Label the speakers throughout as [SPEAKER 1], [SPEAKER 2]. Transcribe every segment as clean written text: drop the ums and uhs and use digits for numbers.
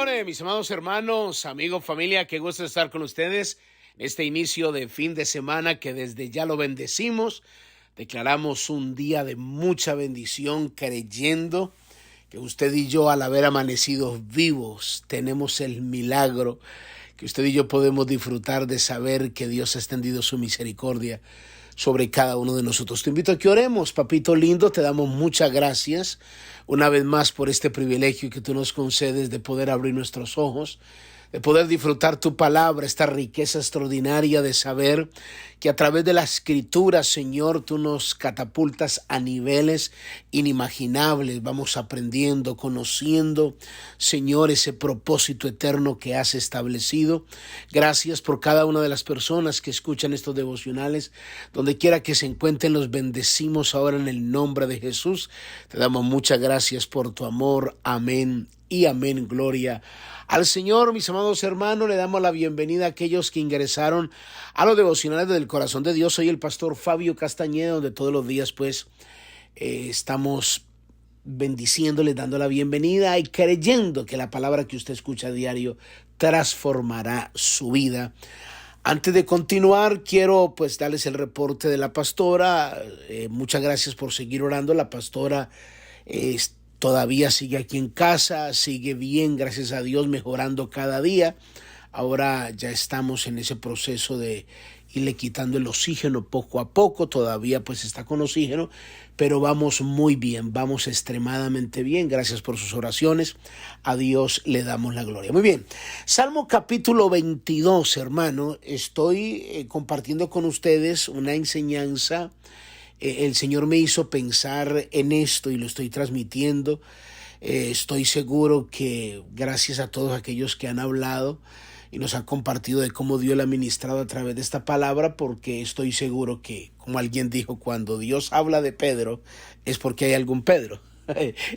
[SPEAKER 1] señores, mis amados hermanos, amigos, familia, qué gusto estar con ustedes en este inicio de fin de semana que desde ya lo bendecimos. Declaramos un día de mucha bendición, creyendo que usted y yo, al haber amanecido vivos, tenemos el milagro, que usted y yo podemos disfrutar de saber que Dios ha extendido su misericordia sobre cada uno de nosotros. Te invito a que oremos, papito lindo, te damos muchas gracias una vez más por este privilegio que tú nos concedes de poder abrir nuestros ojos, de poder disfrutar tu palabra, esta riqueza extraordinaria de saber que a través de la Escritura, Señor, tú nos catapultas a niveles inimaginables. Vamos aprendiendo, conociendo, Señor, ese propósito eterno que has establecido. Gracias por cada una de las personas que escuchan estos devocionales. Donde quiera que se encuentren, los bendecimos ahora en el nombre de Jesús. Te damos muchas gracias por tu amor. Amén y amén. Gloria al Señor. Mis amados hermanos, le damos la bienvenida a aquellos que ingresaron a los devocionales del corazón de Dios. Soy el pastor Fabio Castañeda, donde todos los días estamos bendiciéndole, dando la bienvenida y creyendo que la palabra que usted escucha a diario transformará su vida. Antes de continuar, quiero darles el reporte de la pastora. Muchas gracias por seguir orando. La pastora todavía sigue aquí en casa, sigue bien, gracias a Dios, mejorando cada día. Ahora ya estamos en ese proceso de irle quitando el oxígeno poco a poco. Todavía está con oxígeno, pero vamos muy bien, vamos extremadamente bien. Gracias por sus oraciones. A Dios le damos la gloria. Muy bien. Salmo capítulo 22, hermano. Estoy compartiendo con ustedes una enseñanza. El Señor me hizo pensar en esto y lo estoy transmitiendo. Estoy seguro que gracias a todos aquellos que han hablado y nos han compartido de cómo Dios le ha ministrado a través de esta palabra, porque estoy seguro que, como alguien dijo, cuando Dios habla de Pedro es porque hay algún Pedro.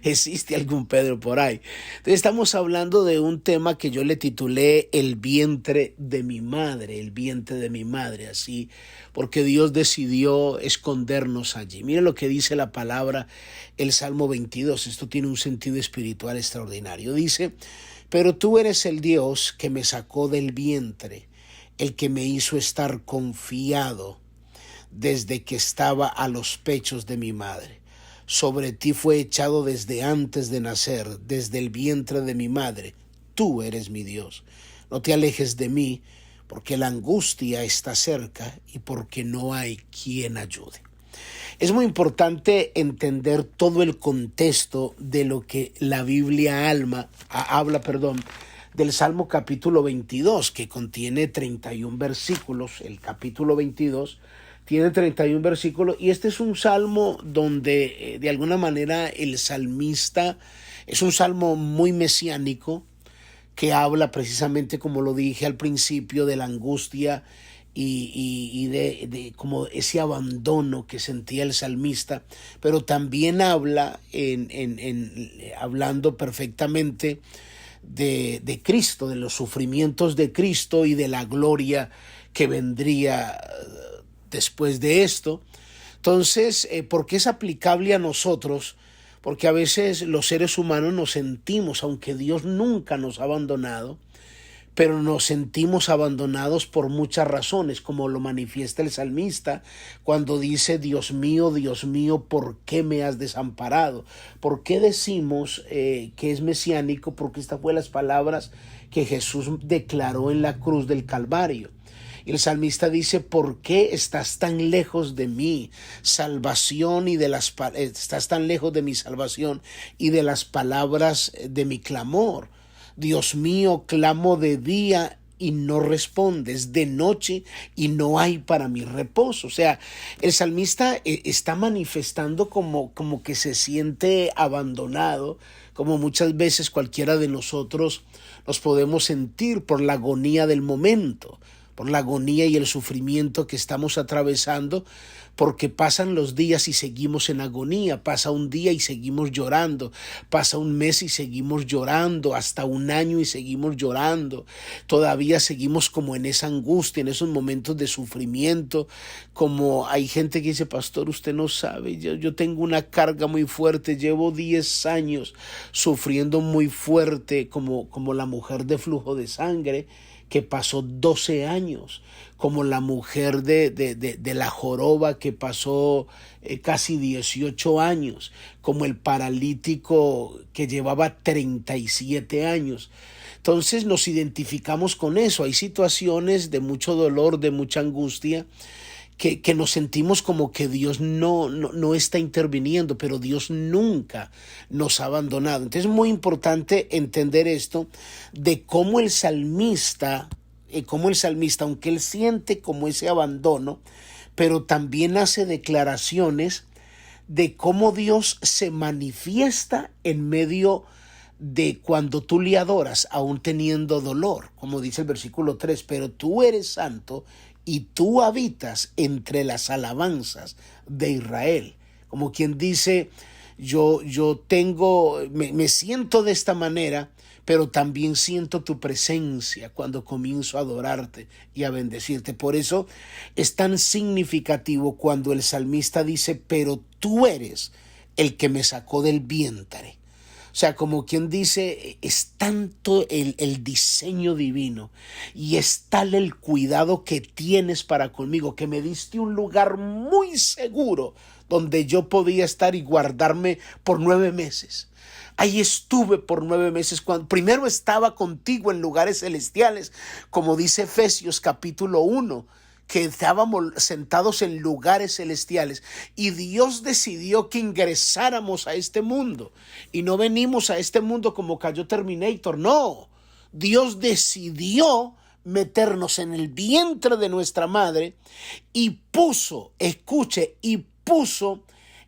[SPEAKER 1] Existe algún Pedro por ahí. Entonces estamos hablando de un tema que yo le titulé el vientre de mi madre, el vientre de mi madre, así, porque Dios decidió escondernos allí. Miren lo que dice la palabra, el Salmo 22. Esto tiene un sentido espiritual extraordinario. Dice: pero tú eres el Dios que me sacó del vientre, el que me hizo estar confiado desde que estaba a los pechos de mi madre. Sobre ti fue echado desde antes de nacer, desde el vientre de mi madre. Tú eres mi Dios. No te alejes de mí, porque la angustia está cerca y porque no hay quien ayude. Es muy importante entender todo el contexto de lo que la Biblia habla del Salmo capítulo 22, que contiene 31 versículos. El capítulo 22 tiene 31 versículos y este es un salmo donde de alguna manera el salmista es un salmo muy mesiánico que habla precisamente, como lo dije al principio, de la angustia y de como ese abandono que sentía el salmista, pero también habla hablando perfectamente de Cristo, de los sufrimientos de Cristo y de la gloria que vendría después de esto. Entonces, ¿por qué es aplicable a nosotros? Porque a veces los seres humanos nos sentimos, aunque Dios nunca nos ha abandonado, pero nos sentimos abandonados por muchas razones, como lo manifiesta el salmista cuando dice: Dios mío, ¿por qué me has desamparado? ¿Por qué decimos que es mesiánico? Porque estas fueron las palabras que Jesús declaró en la cruz del Calvario. Y el salmista dice: ¿por qué estás tan lejos de mi salvación estás tan lejos de mi salvación y de las palabras de mi clamor? Dios mío, clamo de día y no respondes, de noche y no hay para mi reposo. O sea, el salmista está manifestando como que se siente abandonado, como muchas veces cualquiera de nosotros nos podemos sentir por la agonía del momento, por la agonía y el sufrimiento que estamos atravesando, porque pasan los días y seguimos en agonía, pasa un día y seguimos llorando, pasa un mes y seguimos llorando, hasta un año y seguimos llorando, todavía seguimos como en esa angustia, en esos momentos de sufrimiento, como hay gente que dice, pastor, usted no sabe, yo tengo una carga muy fuerte, llevo 10 años sufriendo muy fuerte, como la mujer de flujo de sangre, que pasó 12 años, como la mujer de la joroba que pasó casi 18 años, como el paralítico que llevaba 37 años. Entonces nos identificamos con eso. Hay situaciones de mucho dolor, de mucha angustia, que nos sentimos como que Dios no está interviniendo, pero Dios nunca nos ha abandonado. Entonces es muy importante entender esto de cómo el salmista, aunque él siente como ese abandono, pero también hace declaraciones de cómo Dios se manifiesta en medio de cuando tú le adoras, aún teniendo dolor, como dice el versículo 3, pero tú eres santo y tú habitas entre las alabanzas de Israel. Como quien dice, yo me siento de esta manera, pero también siento tu presencia cuando comienzo a adorarte y a bendecirte. Por eso es tan significativo cuando el salmista dice, pero tú eres el que me sacó del vientre. O sea, como quien dice, es tanto el diseño divino y es tal el cuidado que tienes para conmigo, que me diste un lugar muy seguro donde yo podía estar y guardarme por 9 meses. Ahí estuve por 9 meses, cuando primero estaba contigo en lugares celestiales, como dice Efesios capítulo 1, que estábamos sentados en lugares celestiales y Dios decidió que ingresáramos a este mundo y no venimos a este mundo como cayó Terminator, no, Dios decidió meternos en el vientre de nuestra madre y puso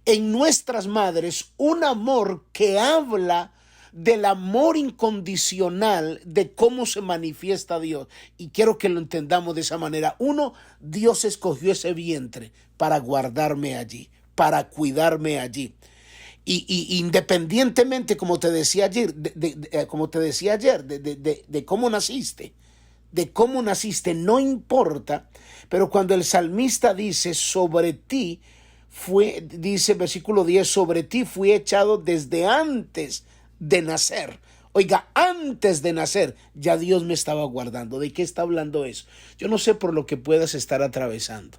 [SPEAKER 1] en nuestras madres un amor que habla del amor incondicional, de cómo se manifiesta Dios. Y quiero que lo entendamos de esa manera. Uno, Dios escogió ese vientre para guardarme allí, para cuidarme allí. Y independientemente, como te decía ayer, de cómo naciste, no importa, pero cuando el salmista dice, sobre ti dice versículo 10, sobre ti fui echado desde antes de nacer. Oiga, antes de nacer ya Dios me estaba guardando. ¿De qué está hablando eso? Yo no sé por lo que puedas estar atravesando,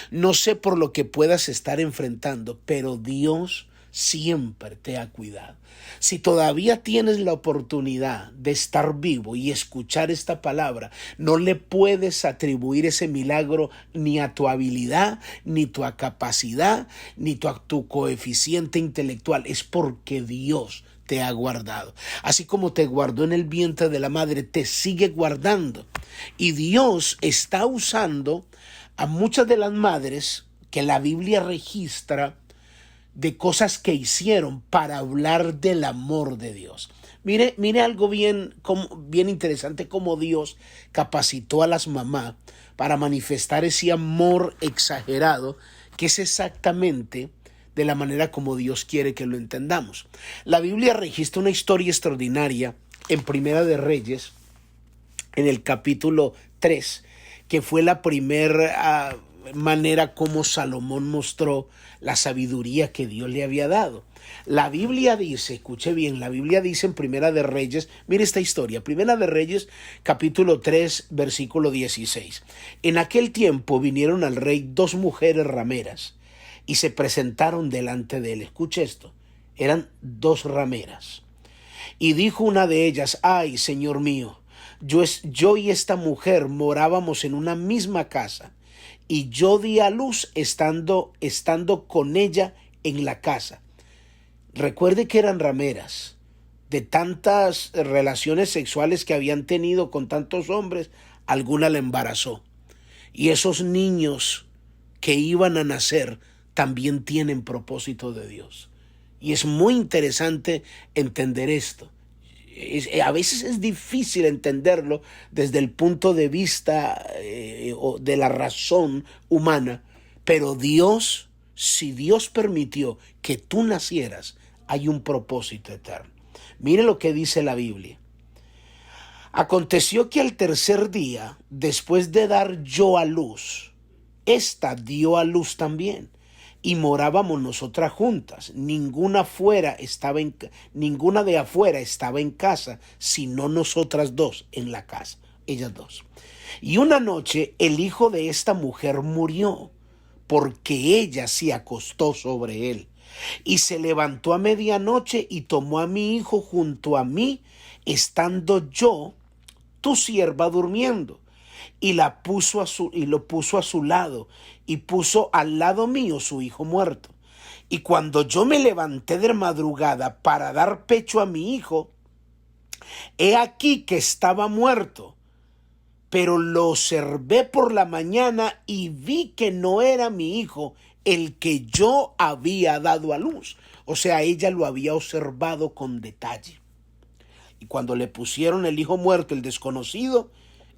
[SPEAKER 1] no sé por lo que puedas estar enfrentando, pero Dios siempre te ha cuidado. Si todavía tienes la oportunidad de estar vivo y escuchar esta palabra, no le puedes atribuir ese milagro ni a tu habilidad, ni a tu capacidad, ni a tu coeficiente intelectual. Es porque Dios te ha guardado. Así como te guardó en el vientre de la madre, te sigue guardando. Y Dios está usando a muchas de las madres que la Biblia registra de cosas que hicieron para hablar del amor de Dios. Mire algo bien interesante, como Dios capacitó a las mamás para manifestar ese amor exagerado, que es exactamente de la manera como Dios quiere que lo entendamos. La Biblia registra una historia extraordinaria en Primera de Reyes, en el capítulo 3, que fue la primera manera como Salomón mostró la sabiduría que Dios le había dado. La Biblia dice, escuche bien, la Biblia dice en Primera de Reyes, mire esta historia, Primera de Reyes, capítulo 3, versículo 16. En aquel tiempo vinieron al rey 2 mujeres rameras y se presentaron delante de él. Escuche esto, eran 2 rameras. Y dijo una de ellas, ay, Señor mío, yo y esta mujer morábamos en una misma casa, y yo di a luz estando con ella en la casa. Recuerde que eran rameras, de tantas relaciones sexuales que habían tenido con tantos hombres, alguna la embarazó. Y esos niños que iban a nacer también tienen propósito de Dios. Y es muy interesante entender esto. A veces es difícil entenderlo desde el punto de vista de la razón humana, Pero Dios, si Dios permitió que tú nacieras, hay un propósito eterno. Mire lo que dice la Biblia. Aconteció que al tercer día, después de dar yo a luz, ésta dio a luz también, y morábamos nosotras juntas. Ninguna de afuera estaba en casa, sino nosotras dos en la casa, ellas dos. Y una noche el hijo de esta mujer murió, porque ella se acostó sobre él. Y se levantó a medianoche y tomó a mi hijo junto a mí, estando yo, tu sierva, durmiendo. Y lo puso a su lado, y puso al lado mío su hijo muerto. Y cuando yo me levanté de madrugada para dar pecho a mi hijo, he aquí que estaba muerto. Pero lo observé por la mañana y vi que no era mi hijo el que yo había dado a luz. O sea, ella lo había observado con detalle. Y cuando le pusieron el hijo muerto, el desconocido,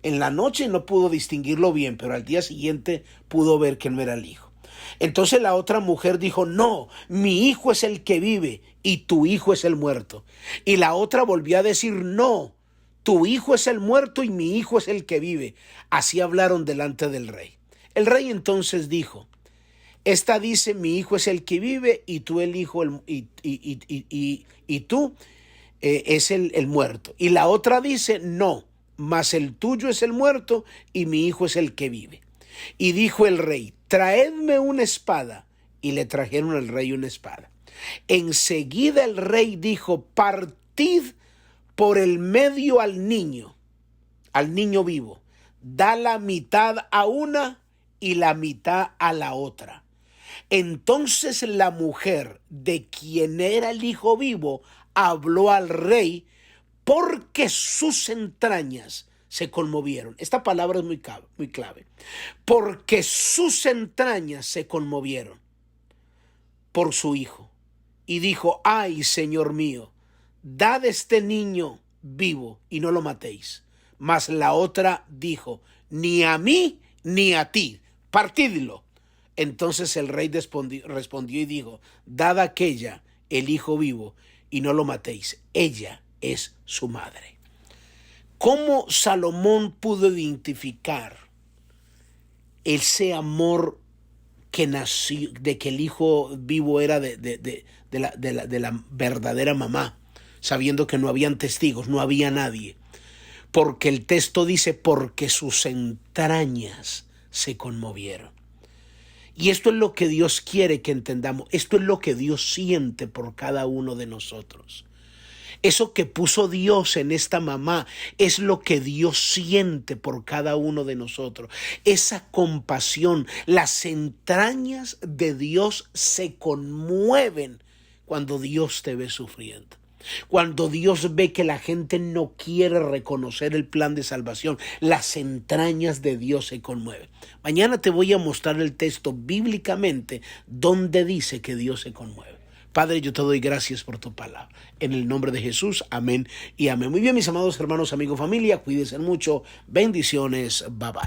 [SPEAKER 1] en la noche no pudo distinguirlo bien, pero al día siguiente pudo ver que no era el hijo. Entonces la otra mujer dijo, no, mi hijo es el que vive y tu hijo es el muerto. Y la otra volvió a decir, no, tu hijo es el muerto y mi hijo es el que vive. Así hablaron delante del rey. El rey entonces dijo, esta dice, mi hijo es el que vive y tú el hijo es el muerto. Y la otra dice, no, mas el tuyo es el muerto y mi hijo es el que vive. Y dijo el rey, traedme una espada. Y le trajeron al rey una espada. Enseguida el rey dijo, partid por el medio al niño vivo. Da la mitad a una y la mitad a la otra. Entonces la mujer de quien era el hijo vivo habló al rey, porque sus entrañas se conmovieron. Esta palabra es muy clave. Porque sus entrañas se conmovieron por su hijo. Y dijo, ay, Señor mío, dad este niño vivo y no lo matéis. Mas la otra dijo, ni a mí ni a ti, partidlo. Entonces el rey respondió y dijo, dad a aquella el hijo vivo y no lo matéis. Ella es su madre. ¿Cómo Salomón pudo identificar ese amor que nació, de que el hijo vivo era de la verdadera mamá, sabiendo que no habían testigos, no había nadie? Porque el texto dice, porque sus entrañas se conmovieron. Y esto es lo que Dios quiere que entendamos. Esto es lo que Dios siente por cada uno de nosotros. Eso que puso Dios en esta mamá es lo que Dios siente por cada uno de nosotros. Esa compasión, las entrañas de Dios se conmueven cuando Dios te ve sufriendo. Cuando Dios ve que la gente no quiere reconocer el plan de salvación, las entrañas de Dios se conmueven. Mañana te voy a mostrar el texto bíblicamente donde dice que Dios se conmueve. Padre, yo te doy gracias por tu palabra. En el nombre de Jesús, amén y amén. Muy bien, mis amados hermanos, amigos, familia, cuídense mucho. Bendiciones. Bye bye.